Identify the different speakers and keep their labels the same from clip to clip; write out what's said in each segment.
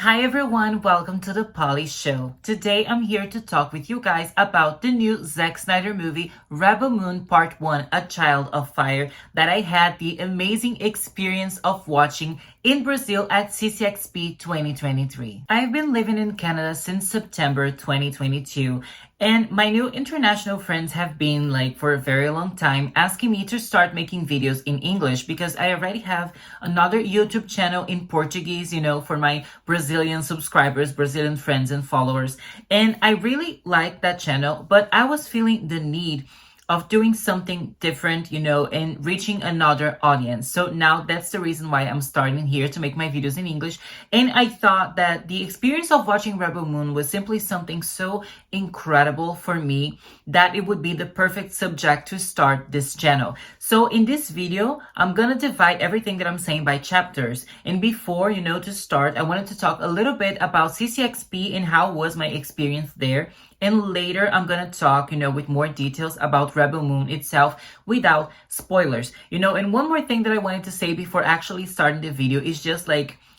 Speaker 1: Hi everyone, welcome to the Polly Show. Today I'm here to talk with you guys about the new Zack Snyder movie Rebel Moon Part 1, A Child of Fire, that I had the amazing experience of watching in Brazil at CCXP 2023. I've been living in Canada since September 2022, and my new international friends have been for a very long time asking me to start making videos in English because I already have another YouTube channel in Portuguese, for my Brazilian subscribers, Brazilian friends and followers. And I really like that channel, but I was feeling the need of doing something different, and reaching another audience. So now that's the reason why I'm starting here to make my videos in English. And I thought that the experience of watching Rebel Moon was simply something so incredible for me that it would be the perfect subject to start this channel. So in this video, I'm gonna divide everything that I'm saying by chapters. And before, to start, I wanted to talk a little bit about CCXP and how was my experience there. And later, I'm gonna talk, with more details about Rebel Moon itself without spoilers. And one more thing that I wanted to say before actually starting the video is just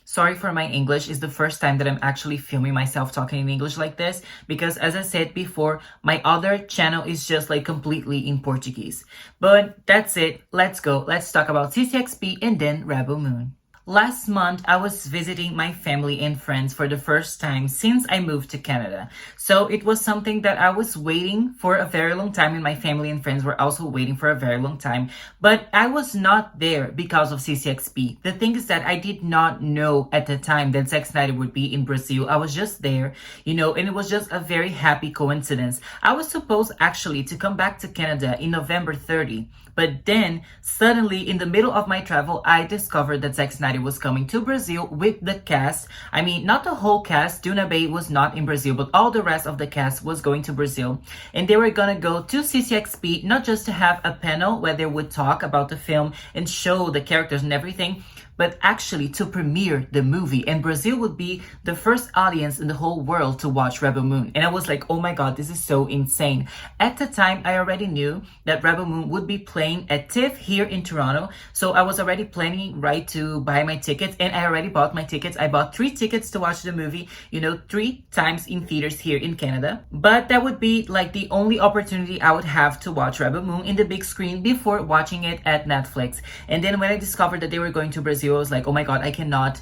Speaker 1: sorry for my English. It's the first time that I'm actually filming myself talking in English like this because as I said before, my other channel is just completely in Portuguese. But that's it. Let's go. Let's talk about CCXP and then Rebel Moon. Last month, I was visiting my family and friends for the first time since I moved to Canada. So it was something that I was waiting for a very long time, and my family and friends were also waiting for a very long time. But I was not there because of CCXP. The thing is that I did not know at the time that Zack Snyder would be in Brazil. I was just there, and it was just a very happy coincidence. I was supposed actually to come back to Canada in November 30. But then, suddenly, in the middle of my travel, I discovered that Zack Snyder was coming to Brazil with the cast. I mean, not the whole cast. Doona Bae was not in Brazil, but all the rest of the cast was going to Brazil. And they were gonna go to CCXP, not just to have a panel where they would talk about the film and show the characters and everything, but actually to premiere the movie. And Brazil would be the first audience in the whole world to watch Rebel Moon. And I was like, oh my god, this is so insane. At the time, I already knew that Rebel Moon would be playing at TIFF here in Toronto. So I was already planning, to buy my tickets. And I already bought my tickets. I bought 3 tickets to watch the movie, 3 times in theaters here in Canada. But that would be the only opportunity I would have to watch Rebel Moon in the big screen before watching it at Netflix. And then when I discovered that they were going to Brazil, I was like, oh my god, I cannot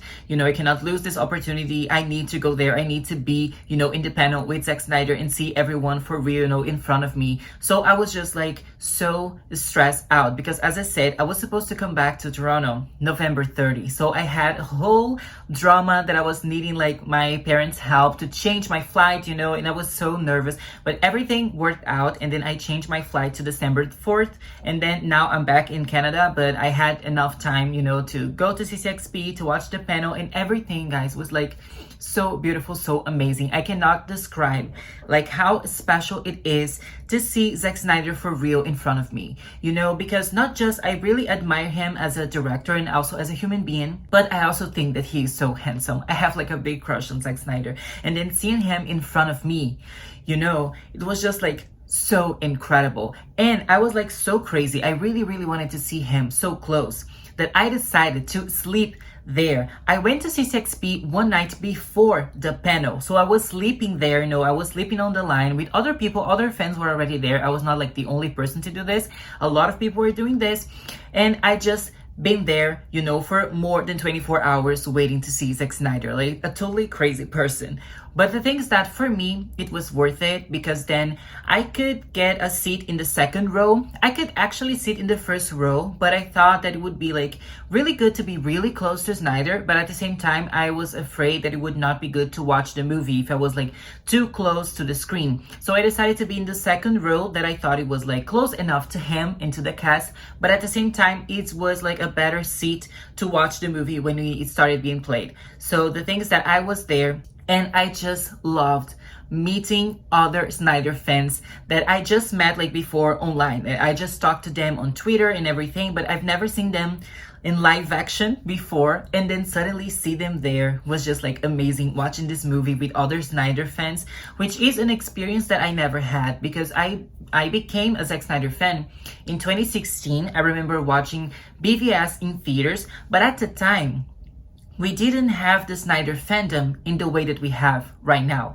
Speaker 1: lose this opportunity. I need to go there. I need to be, in the panel with Zack Snyder and see everyone for real, in front of me. So I was just so stressed out because as I said, I was supposed to come back to Toronto November 30. So I had a whole drama that I was needing my parents' help to change my flight, and I was so nervous, but everything worked out. And then I changed my flight to December 4th. And then now I'm back in Canada, but I had enough time, to go to CCXP to watch the panel, and everything, guys, was so beautiful, so amazing. I cannot describe how special it is to see Zack Snyder for real in front of me, because not just I really admire him as a director and also as a human being, but I also think that he is so handsome. I have a big crush on Zack Snyder, and then seeing him in front of me, it was just so incredible. And I was so crazy. I really, really wanted to see him so close that I decided to sleep there. I went to CCXP one night before the panel. So I was sleeping there, I was sleeping on the line with other people. Other fans were already there. I was not the only person to do this. A lot of people were doing this. And I just been there, for more than 24 hours waiting to see Zack Snyder, a totally crazy person. But the thing is that for me, it was worth it because then I could get a seat in the second row. I could actually sit in the first row, but I thought that it would be really good to be really close to Snyder. But at the same time, I was afraid that it would not be good to watch the movie if I was too close to the screen. So I decided to be in the second row that I thought it was close enough to him and to the cast. But at the same time, it was a better seat to watch the movie when it started being played. So the thing is that I was there, and I just loved meeting other Snyder fans that I just met before online. I just talked to them on Twitter and everything, but I've never seen them in live action before. And then suddenly see them there was just amazing, watching this movie with other Snyder fans, which is an experience that I never had because I became a Zack Snyder fan in 2016. I remember watching BVS in theaters, but at the time, we didn't have the Snyder fandom in the way that we have right now,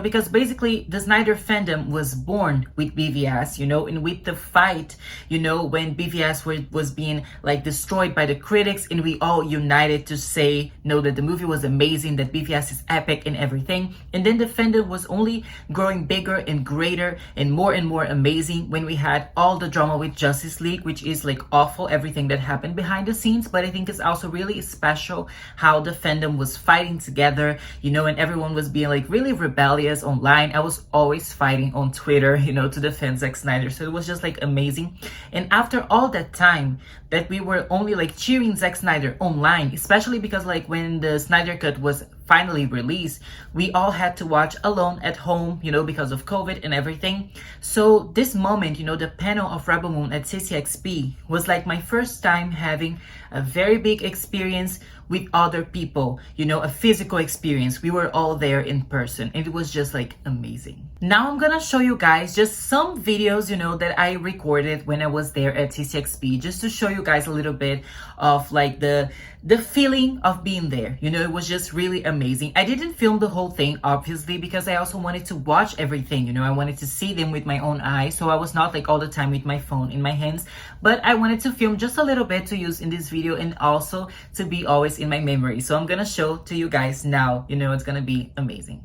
Speaker 1: because basically the Snyder fandom was born with BVS, and with the fight, when BVS was being like destroyed by the critics, and we all united to say, no, that the movie was amazing, that BVS is epic and everything. And then the fandom was only growing bigger and greater and more amazing when we had all the drama with Justice League, which is like awful, everything that happened behind the scenes. But I think it's also really special how the fandom was fighting together, and everyone was being like really rebellious online. I was always fighting on Twitter, to defend Zack Snyder. So it was just like amazing. And after all that time that we were only like cheering Zack Snyder online, especially because like when the Snyder Cut was finally released, we all had to watch alone at home, because of COVID and everything. So this moment, the panel of Rebel Moon at CCXP was like my first time having a very big experience with other people, a physical experience. We were all there in person and it was just like amazing. Now I'm gonna show you guys just some videos, that I recorded when I was there at CCXP, just to show you guys a little bit of like the feeling of being there. It was just really amazing. I didn't film the whole thing, obviously, because I also wanted to watch everything, I wanted to see them with my own eyes. So I was not like all the time with my phone in my hands, but I wanted to film just a little bit to use in this video and also to be always in my memory. So I'm gonna show to you guys now, it's gonna be amazing.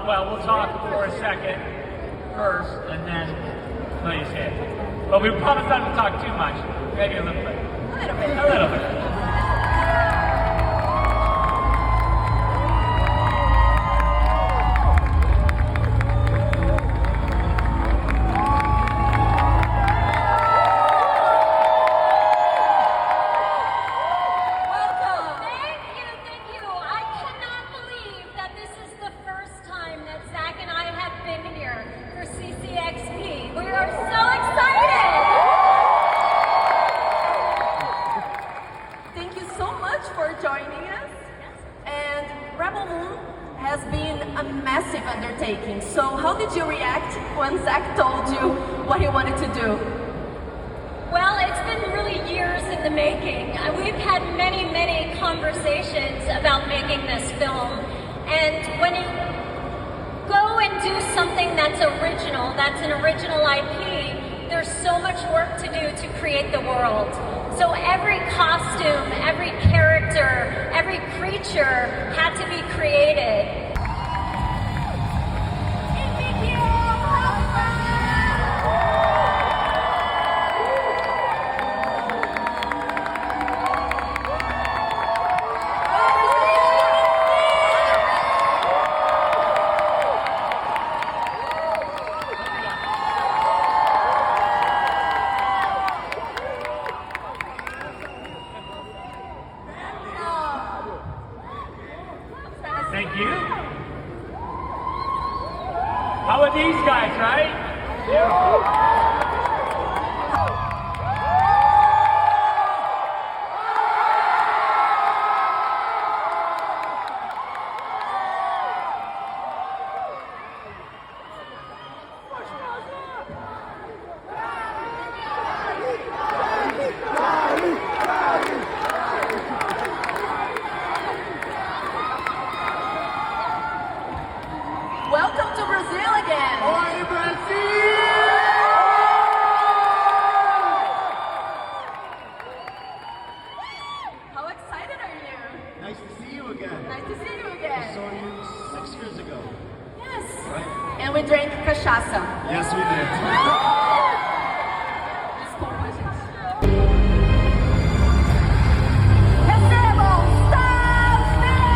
Speaker 2: Well, we'll talk for a second first, and then please hit. But we promise not to talk too much. Maybe a little bit. A little bit.
Speaker 3: So how did you react when Zack told you what he wanted to do?
Speaker 4: Well, it's been really years in the making. We've had many conversations about making this film. And when you go and do something that's original, that's an original IP, there's so much work to do to create the world. So every costume, every character, every creature had to be created.
Speaker 2: Thank you. How are these guys, right? Yeah.
Speaker 3: Welcome to Brazil again!
Speaker 2: Oi, Brazil!
Speaker 3: How excited are you?
Speaker 5: Nice to see you again.
Speaker 3: Nice to see you
Speaker 5: I
Speaker 3: again.
Speaker 5: saw you 6 years ago.
Speaker 3: Yes.
Speaker 5: Right?
Speaker 3: And we drank cachaça.
Speaker 5: Yes, we did.
Speaker 3: Desculpa, gente. Recebam Staz Nair!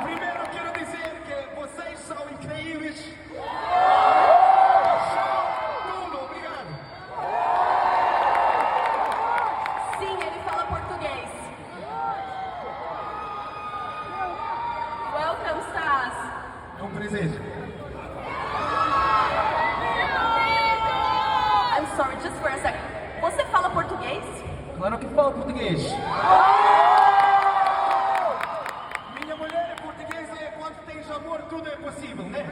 Speaker 5: Primeiro quero dizer que vocês são incríveis. Tudo, obrigado.
Speaker 3: just for a second. Você fala português?
Speaker 5: Claro que falo português. Minha mulher é portuguesa e quando tens amor tudo é possível, né?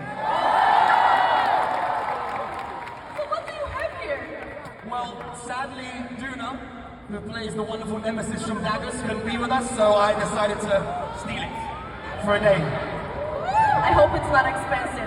Speaker 3: So what do you have here?
Speaker 5: Well, sadly, Doona, who plays the wonderful nemesis from Daggers, couldn't be with us, so I decided to steal it for a day.
Speaker 3: I hope it's not expensive.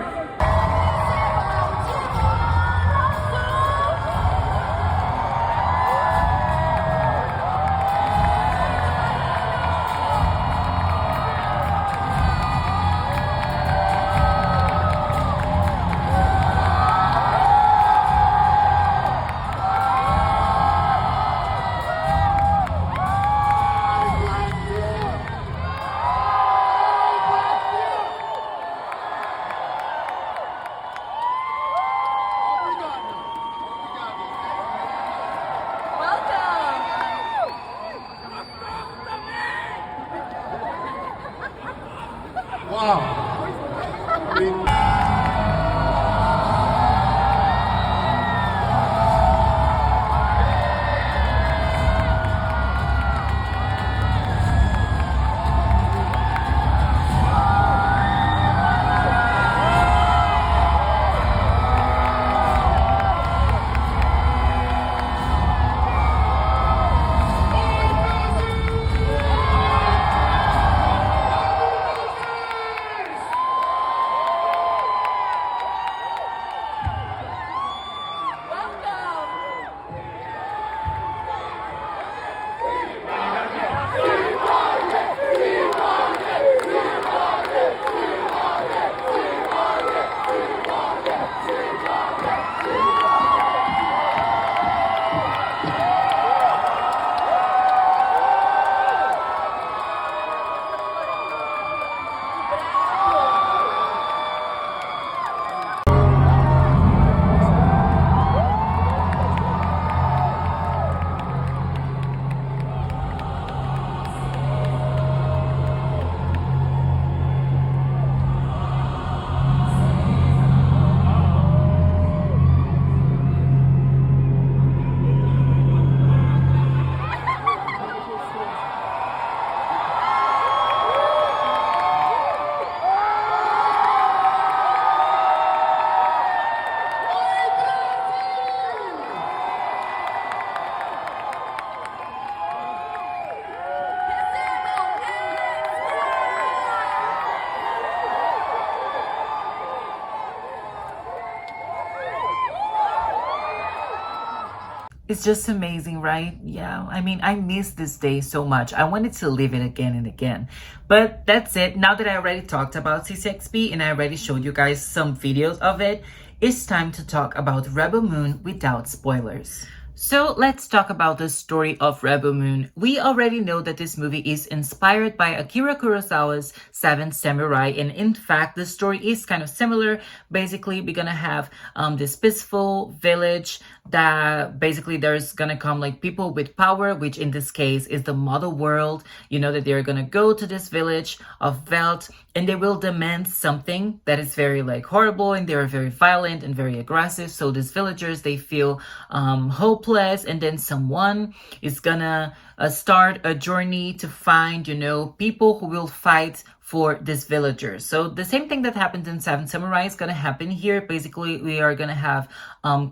Speaker 1: It's just amazing, right? Yeah, I mean, I miss this day so much. I wanted to live it again and again. But that's it. Now that I already talked about CCXP and I already showed you guys some videos of it, it's time to talk about Rebel Moon without spoilers. So let's talk about the story of Rebel Moon. We already know that this movie is inspired by Akira Kurosawa's Seven Samurai, and in fact the story is kind of similar. Basically, we're gonna have this peaceful village that basically there's gonna come like people with power, which in this case is the model world. You know that they're gonna go to this village of Veldt and they will demand something that is very like horrible, and they're very violent and very aggressive. So these villagers, they feel hopeless, and then someone is gonna start a journey to find, you know, people who will fight for these villagers. So the same thing that happened in Seven Samurai is gonna happen here. Basically, we are gonna have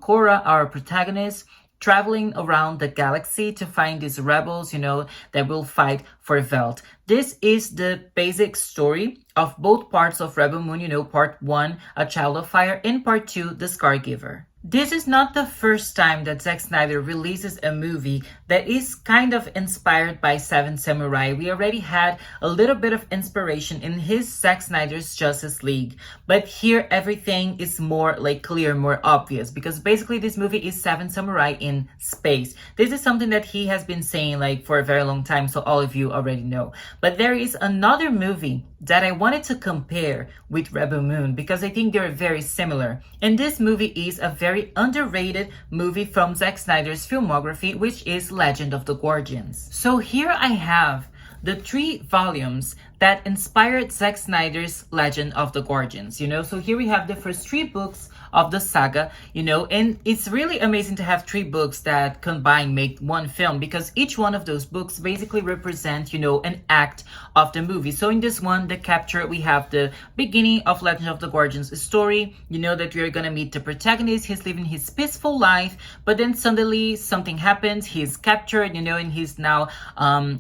Speaker 1: Kora, our protagonist, traveling around the galaxy to find these rebels, you know, that will fight for Veldt. This is the basic story of both parts of Rebel Moon, you know, part 1, A Child of Fire, and part 2, The Scargiver. This is not the first time that Zack Snyder releases a movie that is kind of inspired by Seven Samurai. We already had a little bit of inspiration in his Zack Snyder's Justice League, but here everything is more like clear, more obvious, because basically this movie is Seven Samurai in space. This is something that he has been saying like for a very long time, so all of you already know. But there is another movie that I wanted to compare with Rebel Moon because I think they're very similar. And this movie is a very underrated movie from Zack Snyder's filmography, which is Legend of the Guardians. So here I have the 3 volumes that inspired Zack Snyder's Legend of the Guardians, you know? So here we have the first 3 books of the saga, you know, and it's really amazing to have 3 books that combine make one film, because each one of those books basically represent, you know, an act of the movie. So in this one, the capture, we have the beginning of Legend of the Guardians story, you know, that we're gonna meet the protagonist. He's living his peaceful life, but then suddenly something happens, he's captured, you know, and he's now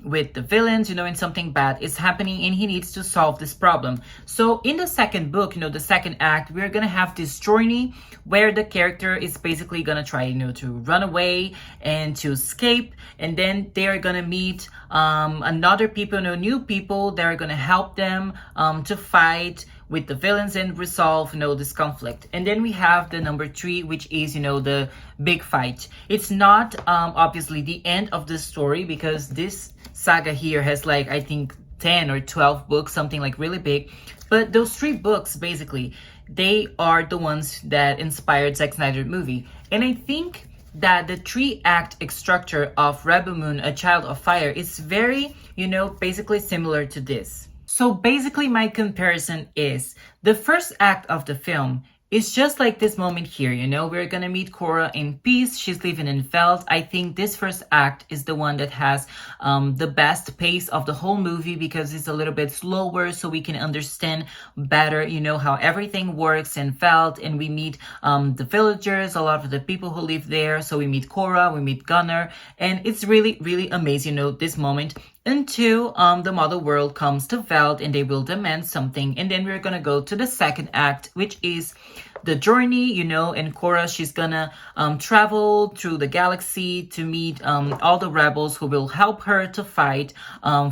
Speaker 1: with the villains, you know, and something bad is happening and he needs to solve this problem. So in the second book, you know, the second act, we're gonna have this journey where the character is basically gonna try, you know, to run away and to escape, and then they're gonna meet another people, you know, new people that are gonna help them to fight with the villains and resolve, you know, this conflict. And then we have the number 3, which is, you know, the big fight. It's not obviously the end of the story, because this saga here has like, I think 10 or 12 books, something like really big. But those 3 books, basically, they are the ones that inspired Zack Snyder's movie. And I think that the 3-act structure of Rebel Moon, A Child of Fire, is very, you know, basically similar to this. So basically my comparison is the first act of the film is just like this moment here, you know, we're gonna meet Kora in peace. She's living in Veldt. I think this first act is the one that has the best pace of the whole movie, because it's a little bit slower, so we can understand better, you know, how everything works in Veldt. And we meet the villagers, a lot of the people who live there. So we meet Kora, we meet Gunnar, and it's really, really amazing, you know, this moment, until the mother world comes to Veldt and they will demand something. And then we're gonna go to the second act, which is the journey, you know, and Kora, she's gonna travel through the galaxy to meet all the rebels who will help her to fight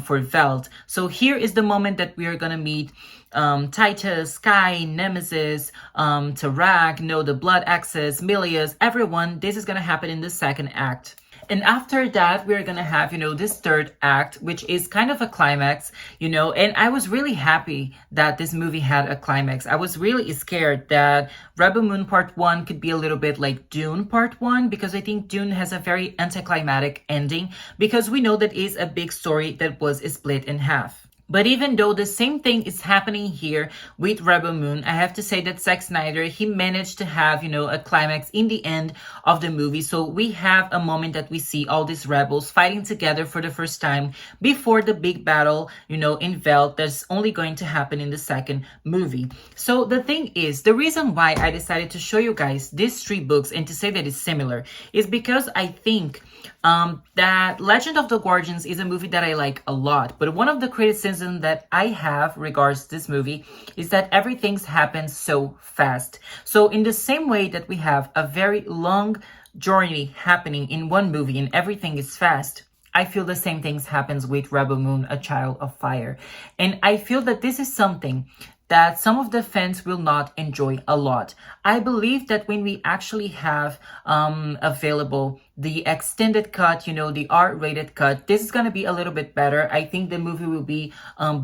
Speaker 1: for Veldt. So here is the moment that we are gonna meet Titus, Skrein, Nemesis, Tarak, you know, the Bloodaxes, Milius, everyone. This is gonna happen in the second act. And after that, we're gonna have, you know, this third act, which is kind of a climax, you know, and I was really happy that this movie had a climax. I was really scared that Rebel Moon Part 1 could be a little bit like Dune Part 1, because I think Dune has a very anticlimactic ending, because we know that it's a big story that was split in half. But even though the same thing is happening here with Rebel Moon, I have to say that Zack Snyder, he managed to have, you know, a climax in the end of the movie. So we have a moment that we see all these rebels fighting together for the first time before the big battle, you know, in Veldt that's only going to happen in the second movie. So the thing is, the reason why I decided to show you guys these 3 books and to say that it's similar is because I think that Legend of the Guardians is a movie that I like a lot. But one of the criticisms that I have regards this movie is that everything's happened so fast. So in the same way that we have a very long journey happening in one movie and everything is fast, I feel the same things happens with Rebel Moon, A Child of Fire. And I feel that this is something that some of the fans will not enjoy a lot. I believe that when we actually have available the extended cut, you know, the R-rated cut, this is going to be a little bit better. I think the movie will be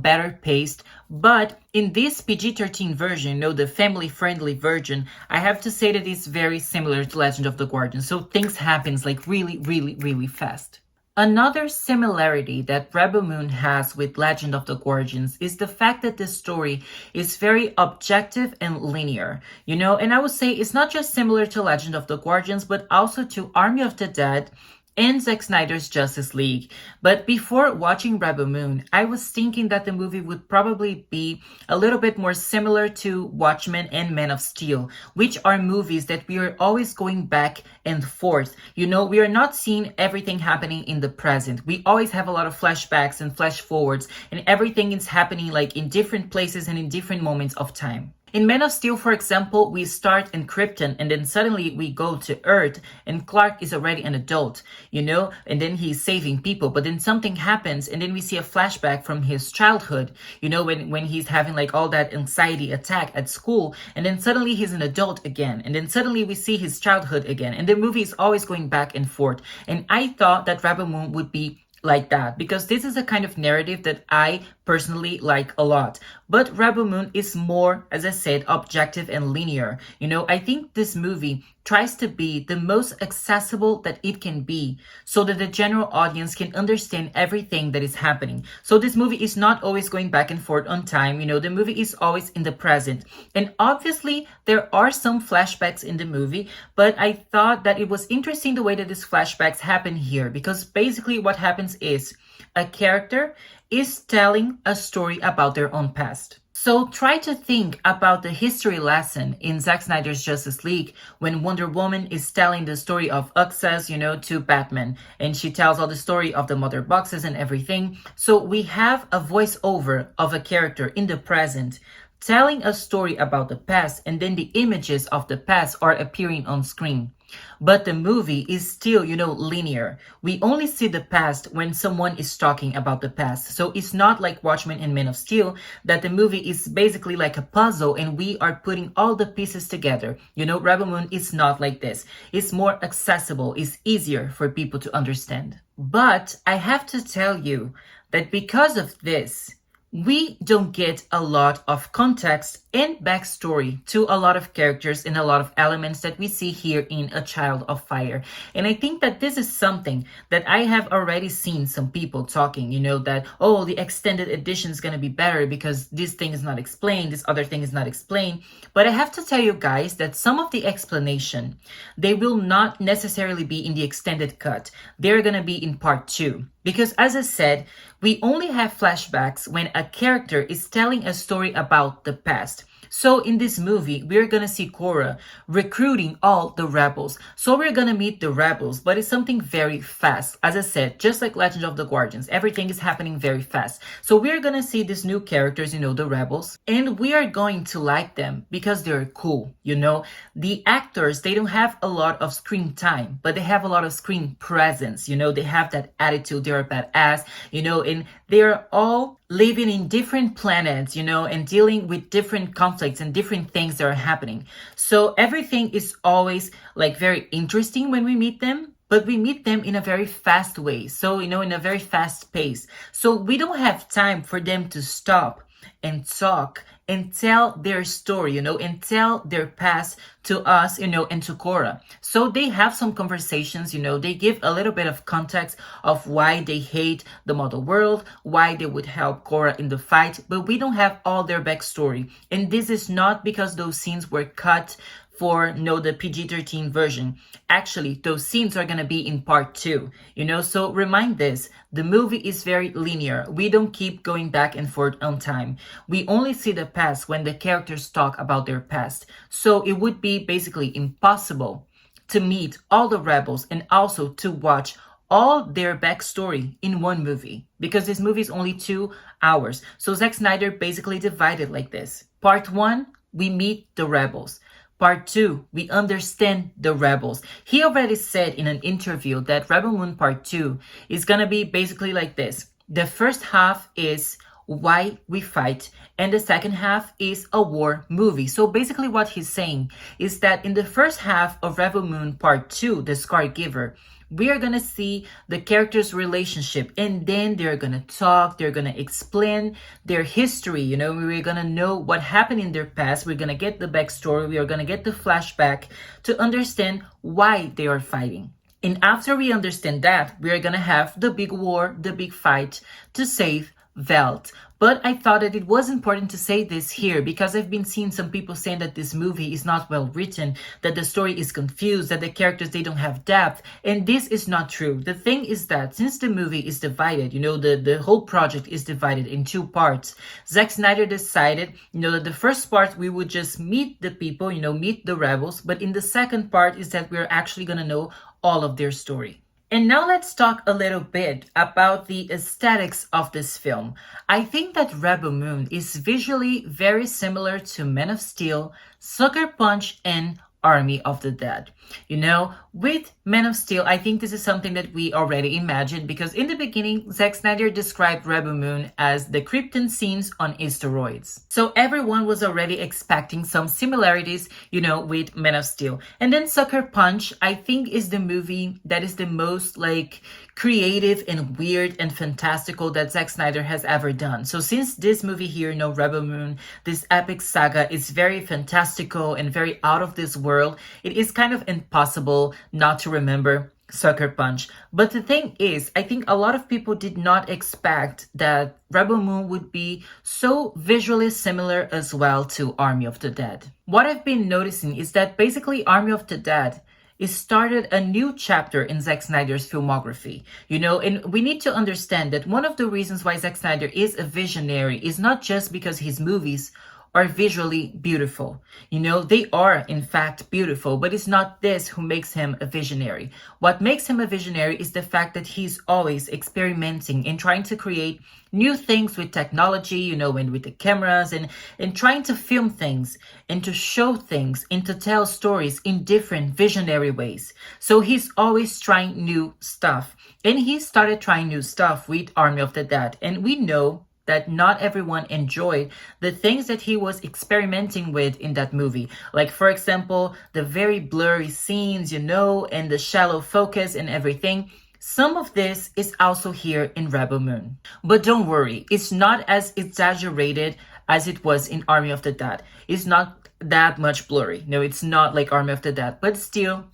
Speaker 1: better paced. But in this PG-13 version, you know, the family-friendly version, I have to say that it's very similar to Legend of the Guardians. So things happens like really, really, really fast. Another similarity that Rebel Moon has with Legend of the Guardians is the fact that the story is very objective and linear, you know, and I would say it's not just similar to Legend of the Guardians, but also to Army of the Dead and Zack Snyder's Justice League. But before watching Rebel Moon, I was thinking that the movie would probably be a little bit more similar to Watchmen and Man of Steel, which are movies that we are always going back and forth. You know, we are not seeing everything happening in the present. We always have a lot of flashbacks and flash forwards, and everything is happening like in different places and in different moments of time. In Man of Steel, for example, we start in Krypton and then suddenly we go to Earth and Clark is already an adult, you know, and then he's saving people. But then something happens and then we see a flashback from his childhood, you know, when he's having like all that anxiety attack at school, and then suddenly he's an adult again. And then suddenly we see his childhood again. And the movie is always going back and forth. And I thought that Rebel Moon would be like that, because this is a kind of narrative that I personally like a lot. but Rebel Moon is more, as I said, objective and linear. You know, I think this movie tries to be the most accessible that it can be so that the general audience can understand everything that is happening. So this movie is not always going back and forth on time, you know, the movie is always in the present. And obviously there are some flashbacks in the movie, but I thought that it was interesting the way that these flashbacks happen here, because basically what happens is a character is telling a story about their own past. So try to think about the history lesson in Zack Snyder's Justice League when Wonder Woman is telling the story of access, you know, to Batman. And she tells all the story of the mother boxes and everything. So we have a voiceover of a character in the present telling a story about the past, and then the images of the past are appearing on screen. But the movie is still, you know, linear. We only see the past when someone is talking about the past. So it's not like Watchmen and Man of Steel, that the movie is basically like a puzzle and we are putting all the pieces together. You know, Rebel Moon is not like this. It's more accessible. It's easier for people to understand. But I have to tell you that because of this, we don't get a lot of context and backstory to a lot of characters and a lot of elements that we see here in A Child of Fire. And I think that this is something that I have already seen some people talking, you know, that, oh, the extended edition is going to be better because this thing is not explained, this other thing is not explained. But I have to tell you guys that some of the explanation, they will not necessarily be in the extended cut. They're going to be in part 2. Because as I said, we only have flashbacks when a character is telling a story about the past. So in this movie, we're gonna see Kora recruiting all the rebels. So we're gonna meet the rebels, but it's something very fast. As I said, just like Legend of the Guardians, everything is happening very fast. So we're gonna see these new characters, you know, the rebels, and we are going to like them because they're cool, you know. The actors, they don't have a lot of screen time, but they have a lot of screen presence, you know. They have that attitude, they're a badass, you know, and they're all living in different planets, you know, and dealing with different conflicts and different things that are happening. So everything is always like very interesting when we meet them, but we meet them in a very fast way. So, you know, in a very fast pace. So we don't have time for them to stop and talk and tell their story, you know, and tell their past to us, you know, and to Kora. So they have some conversations, you know, they give a little bit of context of why they hate the model world, why they would help Kora in the fight, but we don't have all their backstory. And this is not because those scenes were cut for, you know, the PG-13 version. Actually, those scenes are gonna be in part 2, you know, so remind this, the movie is very linear. We don't keep going back and forth on time. We only see the past when the characters talk about their past. So it would be basically impossible to meet all the rebels and also to watch all their backstory in one movie, because this movie is only 2 hours. So Zack Snyder basically divided like this. Part 1, we meet the rebels. Part 2, we understand the rebels. He already said in an interview that Rebel Moon Part 2 is gonna be basically like this. The first half is why we fight, and the second half is a war movie. So basically what he's saying is that in the first half of Rebel Moon Part 2, The Scar Giver, we are gonna see the characters' relationship, and then they're gonna talk, they're gonna explain their history, you know, we're gonna know what happened in their past, we're gonna get the backstory, we are gonna get the flashback to understand why they are fighting. And after we understand that, we are gonna have the big war, the big fight to save Veldt. But I thought that it was important to say this here because I've been seeing some people saying that this movie is not well written, that the story is confused, that the characters, they don't have depth, and this is not true. The thing is that since the movie is divided, you know, the whole project is divided in 2 parts, Zack Snyder decided, you know, that the first part we would just meet the people, you know, meet the rebels, but in the second part is that we're actually gonna know all of their story. And now let's talk a little bit about the aesthetics of this film. I think that Rebel Moon is visually very similar to Man of Steel, Sucker Punch, and Army of the Dead. You know, with Man of Steel, I think this is something that we already imagined, because in the beginning, Zack Snyder described Rebel Moon as the Krypton scenes on steroids. So everyone was already expecting some similarities, you know, with Man of Steel. And then Sucker Punch, I think, is the movie that is the most like creative and weird and fantastical that Zack Snyder has ever done. So since this movie here, you know, Rebel Moon, this epic saga is very fantastical and very out of this world, it is kind of impossible not to remember Sucker Punch. But the thing is, I think a lot of people did not expect that Rebel Moon would be so visually similar as well to Army of the Dead. What I've been noticing is that basically Army of the Dead it started a new chapter in Zack Snyder's filmography, you know, and we need to understand that one of the reasons why Zack Snyder is a visionary is not just because his movies are visually beautiful. You know, they are in fact beautiful, but it's not this who makes him a visionary. What makes him a visionary is the fact that he's always experimenting and trying to create new things with technology, you know, and with the cameras and trying to film things and to show things and to tell stories in different visionary ways. So he's always trying new stuff. And he started trying new stuff with Army of the Dead. And we know that not everyone enjoyed the things that he was experimenting with in that movie. Like, for example, the very blurry scenes, you know, and the shallow focus and everything. Some of this is also here in Rebel Moon. But don't worry, it's not as exaggerated as it was in Army of the Dead. It's not that much blurry. No, it's not like Army of the Dead, but still,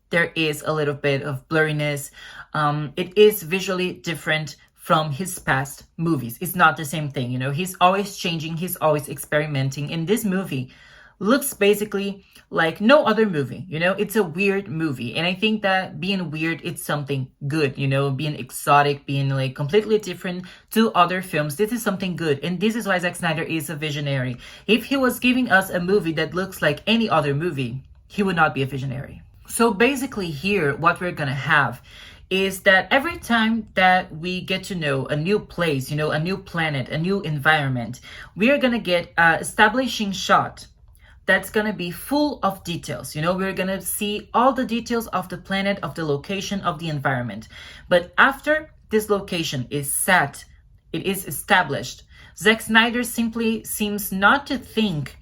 Speaker 1: there is a little bit of blurriness. It is visually different from his past movies. It's not the same thing, you know. He's always changing, he's always experimenting. And this movie looks basically like no other movie, you know. It's a weird movie. And I think that being weird, it's something good, you know, being exotic, being like completely different to other films. This is something good. And this is why Zack Snyder is a visionary. If he was giving us a movie that looks like any other movie, he would not be a visionary. So basically here, what we're gonna have is that every time that we get to know a new place, you know, a new planet, a new environment, we are gonna get an establishing shot that's gonna be full of details. You know, we're gonna see all the details of the planet, of the location, of the environment. But after this location is set, it is established, Zack Snyder simply seems not to think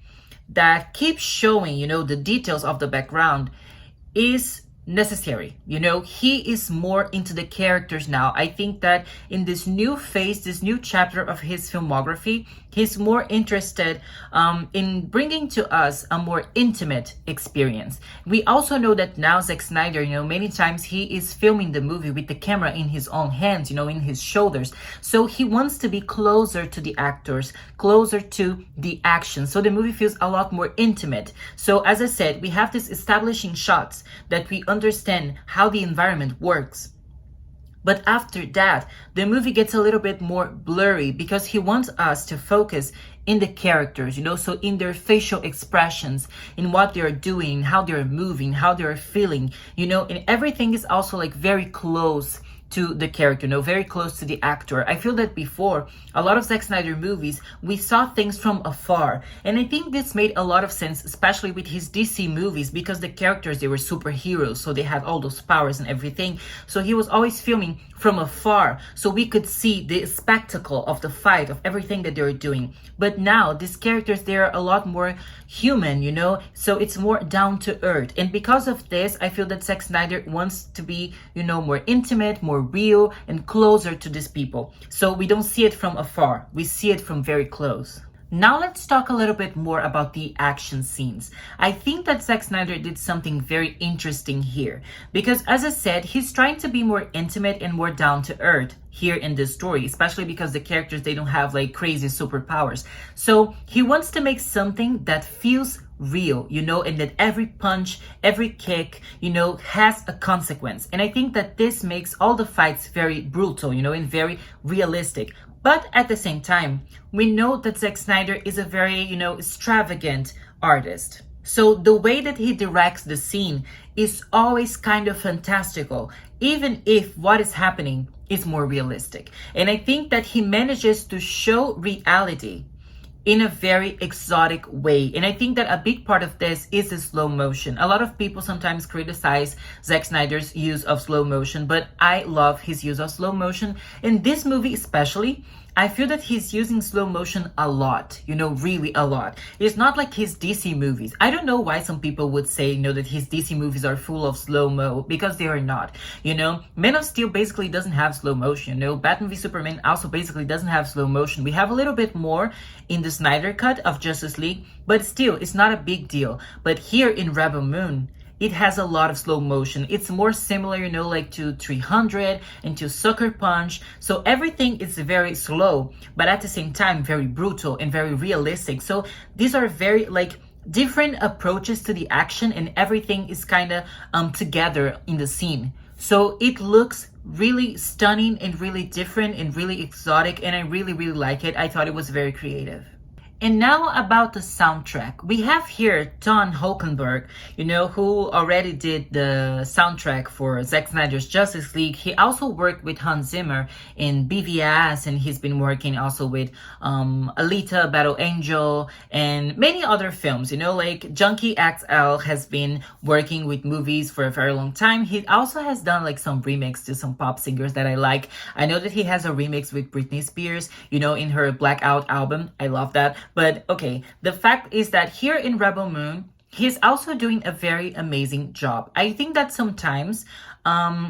Speaker 1: that keep showing, you know, the details of the background is necessary. You know, he is more into the characters now. I think that in this new phase, this new chapter of his filmography, he's more interested in bringing to us a more intimate experience. We also know that now Zack Snyder, you know, many times he is filming the movie with the camera in his own hands, you know, in his shoulders. So he wants to be closer to the actors, closer to the action. So the movie feels a lot more intimate. So as I said, we have this establishing shots that we understand how the environment works. But after that, the movie gets a little bit more blurry because he wants us to focus in the characters, you know, so in their facial expressions, in what they're doing, how they're moving, how they're feeling, you know, and everything is also like very close to the character, you know, very close to the actor. I feel that before, a lot of Zack Snyder movies, we saw things from afar. And I think this made a lot of sense, especially with his DC movies, because the characters, they were superheroes, so they had all those powers and everything. So he was always filming from afar, so we could see the spectacle of the fight, of everything that they were doing. But now, these characters, they're a lot more human, you know, so it's more down to earth. And because of this, I feel that Zack Snyder wants to be, you know, more intimate, more real, and closer to these people. So we don't see it from afar, we see it from very close. Now let's talk a little bit more about the action scenes. I think that Zack Snyder did something very interesting here, because as I said, he's trying to be more intimate and more down to earth here in this story, especially because the characters, they don't have like crazy superpowers. So he wants to make something that feels real, you know, and that every punch, every kick, you know, has a consequence. And I think that this makes all the fights very brutal, you know, and very realistic. But at the same time, we know that Zack Snyder is a very, you know, extravagant artist. So the way that he directs the scene is always kind of fantastical, even if what is happening is more realistic. And I think that he manages to show reality in a very exotic way. And I think that a big part of this is the slow motion. A lot of people sometimes criticize Zack Snyder's use of slow motion, but I love his use of slow motion. In this movie especially, I feel that he's using slow motion a lot, really a lot. It's not like his DC movies. I don't know why some people would say, that his DC movies are full of slow-mo, because they are not, Man of Steel basically doesn't have slow motion, Batman v Superman also basically doesn't have slow motion. We have a little bit more in the Snyder cut of Justice League, but still, it's not a big deal. But here in Rebel Moon, it has a lot of slow motion. It's more similar, like to 300 and to Sucker Punch. So everything is very slow, but at the same time, very brutal and very realistic. So these are very different approaches to the action, and everything is kind of together in the scene. So it looks really stunning and really different and really exotic, and I really, really like it. I thought it was very creative. And now about the soundtrack. We have here Ton Hulkenberg, who already did the soundtrack for Zack Snyder's Justice League. He also worked with Hans Zimmer in BVS, and he's been working also with Alita, Battle Angel, and many other films, like Junkie XL has been working with movies for a very long time. He also has done some remix to some pop singers that I like. I know that he has a remix with Britney Spears, in her Blackout album. I love that. But okay, the fact is that here in Rebel Moon, he's also doing a very amazing job. I think that sometimes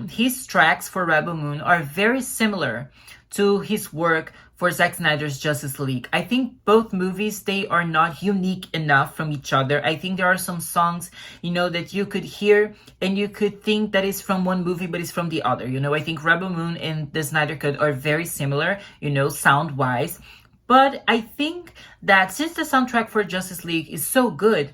Speaker 1: his tracks for Rebel Moon are very similar to his work for Zack Snyder's Justice League. I think both movies, they are not unique enough from each other. I think there are some songs, that you could hear and you could think that it's from one movie, but it's from the other. I think Rebel Moon and the Snyder Cut are very similar, sound-wise. But I think that since the soundtrack for Justice League is so good,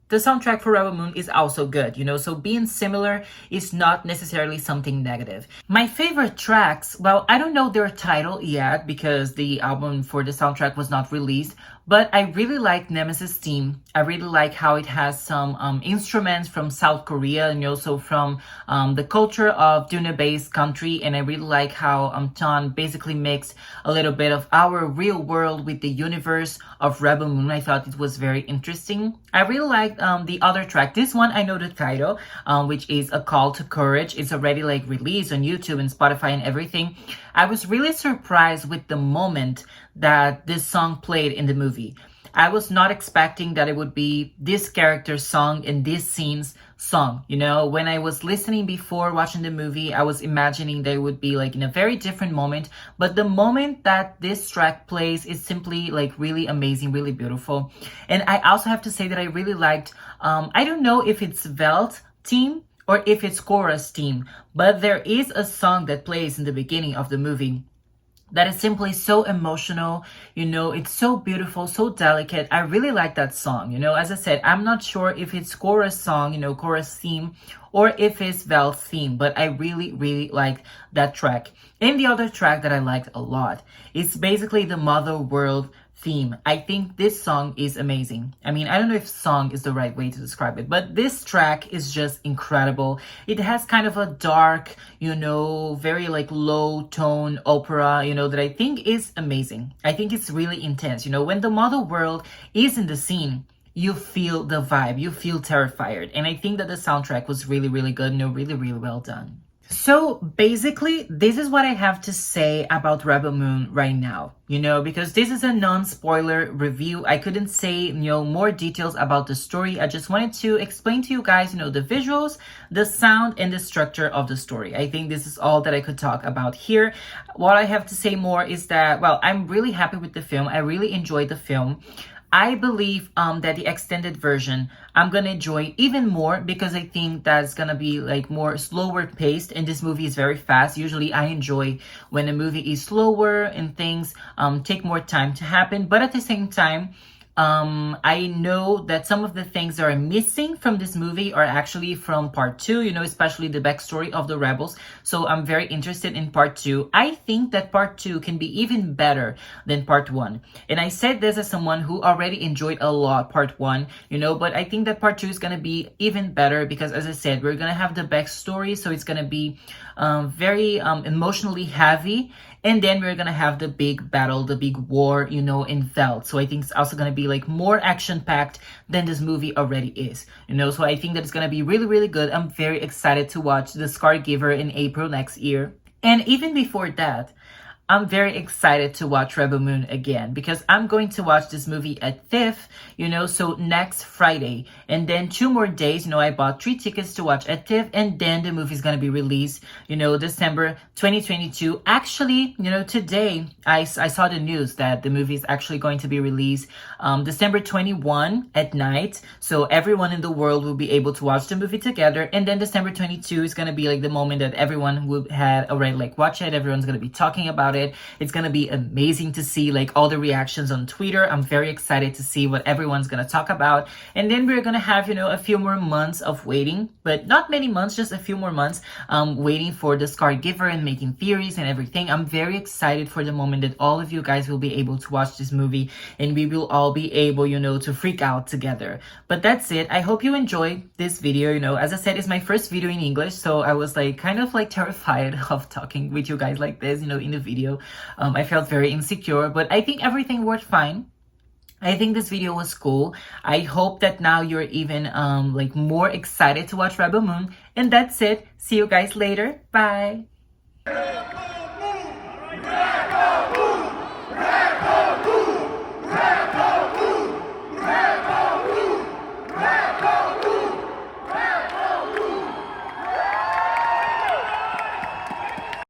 Speaker 1: the soundtrack for Rebel Moon is also good, so being similar is not necessarily something negative. My favorite tracks, well, I don't know their title yet because the album for the soundtrack was not released, but I really like Nemesis theme. I really like how it has some instruments from South Korea and also from the culture of Doona Bae's country. And I really like how Ton basically mixed a little bit of our real world with the universe of Rebel Moon. I thought it was very interesting. I really like the other track. This one, I know the title, which is A Call to Courage. It's already released on YouTube and Spotify and everything. I was really surprised with the moment that this song played in the movie. I was not expecting that it would be this character's song and this scene's song. When I was listening before watching the movie, I was imagining they would be in a very different moment. But the moment that this track plays is simply really amazing, really beautiful. And I also have to say that I really liked, I don't know if it's Veldt team or if it's Kora's team, but there is a song that plays in the beginning of the movie that is simply so emotional, it's so beautiful, so delicate. I really like that song, as I said, I'm not sure if it's Kora's song, Kora's theme, or if it's Veldt's theme, but I really, really liked that track. And the other track that I liked a lot is basically the Mother World theme. I think this song is amazing. I mean, I don't know if song is the right way to describe it, but this track is just incredible. It has kind of a dark, very low tone opera, that I think is amazing. I think it's really intense. When the Mother World is in the scene, you feel the vibe, you feel terrified. And I think that the soundtrack was really, really good, really, really well done. So basically, this is what I have to say about Rebel Moon right now, because this is a non-spoiler review. I couldn't say, more details about the story. I just wanted to explain to you guys, the visuals, the sound, and the structure of the story. I think this is all that I could talk about here. What I have to say more is that, well, I'm really happy with the film. I really enjoyed the film. I believe that the extended version I'm gonna enjoy even more because I think that's gonna be more slower paced, and this movie is very fast. Usually I enjoy when a movie is slower and things take more time to happen, but at the same time I know that some of the things that are missing from this movie are actually from part 2, you know, especially the backstory of the rebels. So I'm very interested in part 2. I think that part 2 can be even better than part 1. And I said this as someone who already enjoyed a lot part 1, you know, but I think that part 2 is going to be even better because, as I said, we're going to have the backstory. So it's going to be very emotionally heavy. And then we're gonna have the big battle, the big war, you know, in Veldt. So I think it's also gonna be like more action-packed than this movie already is, you know. So I think that it's gonna be really, really good. I'm very excited to watch The Scar Giver in April next year. And even before that, I'm very excited to watch Rebel Moon again because I'm going to watch this movie at TIFF, you know, so next Friday. And then 2 more days, you know, I bought 3 tickets to watch at TIFF, and then the movie's gonna be released, you know, December 2022. Actually, you know, today I saw the news that the movie is actually going to be released December 21 at night. So everyone in the world will be able to watch the movie together. And then December 22 is gonna be like the moment that everyone will have already like watched it. Everyone's gonna be talking about it. It's gonna be amazing to see like all the reactions on Twitter. I'm very excited to see what everyone's gonna talk about. And then we're gonna have, you know, a few more months of waiting, but not many months, just a few more months waiting for The Scar Giver and making theories and everything. I'm very excited for the moment that all of you guys will be able to watch this movie and we will all be able, you know, to freak out together. But that's it. I hope you enjoyed this video. You know, as I said, it's my first video in English, so I was like kind of like terrified of talking with you guys like this, you know, in the video. I felt very insecure, but I think everything worked fine. I think this video was cool. I hope that now you're even like more excited to watch Rebel Moon. And that's it. See you guys later. Bye.